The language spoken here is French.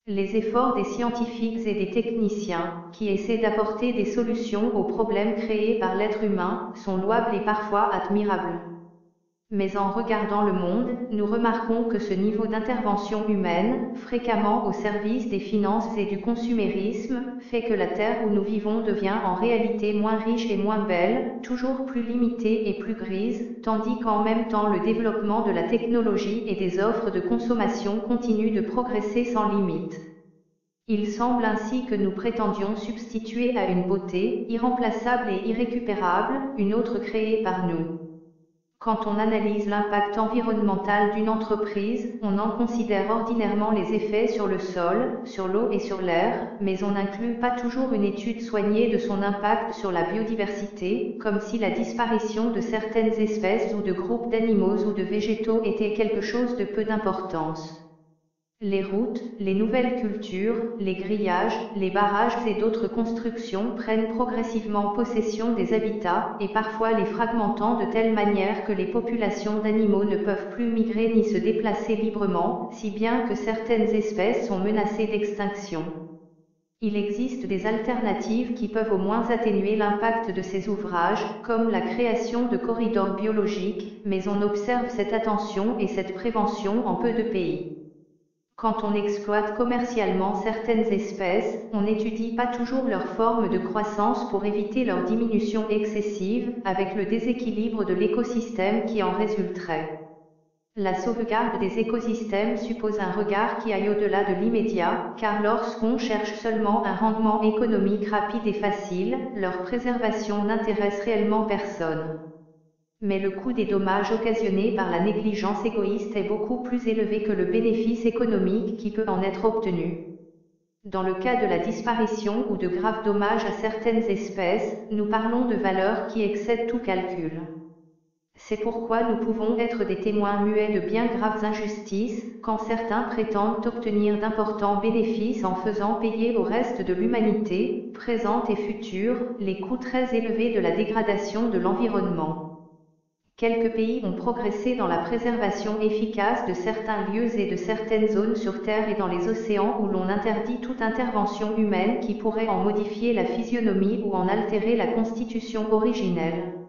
Les efforts des scientifiques et des techniciens, qui essaient d'apporter des solutions aux problèmes créés par l'être humain, sont louables et parfois admirables. Mais en regardant le monde, nous remarquons que ce niveau d'intervention humaine, fréquemment au service des finances et du consumérisme, fait que la terre où nous vivons devient en réalité moins riche et moins belle, toujours plus limitée et plus grise, tandis qu'en même temps le développement de la technologie et des offres de consommation continue de progresser sans limite. Il semble ainsi que nous prétendions substituer à une beauté, irremplaçable et irrécupérable, une autre créée par nous. Quand on analyse l'impact environnemental d'une entreprise, on en considère ordinairement les effets sur le sol, sur l'eau et sur l'air, mais on n'inclut pas toujours une étude soignée de son impact sur la biodiversité, comme si la disparition de certaines espèces ou de groupes d'animaux ou de végétaux était quelque chose de peu d'importance. Les routes, les nouvelles cultures, les grillages, les barrages et d'autres constructions prennent progressivement possession des habitats, et parfois les fragmentant de telle manière que les populations d'animaux ne peuvent plus migrer ni se déplacer librement, si bien que certaines espèces sont menacées d'extinction. Il existe des alternatives qui peuvent au moins atténuer l'impact de ces ouvrages, comme la création de corridors biologiques, mais on observe cette attention et cette prévention en peu de pays. Quand on exploite commercialement certaines espèces, on n'étudie pas toujours leur forme de croissance pour éviter leur diminution excessive, avec le déséquilibre de l'écosystème qui en résulterait. La sauvegarde des écosystèmes suppose un regard qui aille au-delà de l'immédiat, car lorsqu'on cherche seulement un rendement économique rapide et facile, leur préservation n'intéresse réellement personne. Mais le coût des dommages occasionnés par la négligence égoïste est beaucoup plus élevé que le bénéfice économique qui peut en être obtenu. Dans le cas de la disparition ou de graves dommages à certaines espèces, nous parlons de valeurs qui excèdent tout calcul. C'est pourquoi nous pouvons être des témoins muets de bien graves injustices, quand certains prétendent obtenir d'importants bénéfices en faisant payer au reste de l'humanité, présente et future, les coûts très élevés de la dégradation de l'environnement. Quelques pays ont progressé dans la préservation efficace de certains lieux et de certaines zones sur Terre et dans les océans où l'on interdit toute intervention humaine qui pourrait en modifier la physionomie ou en altérer la constitution originelle.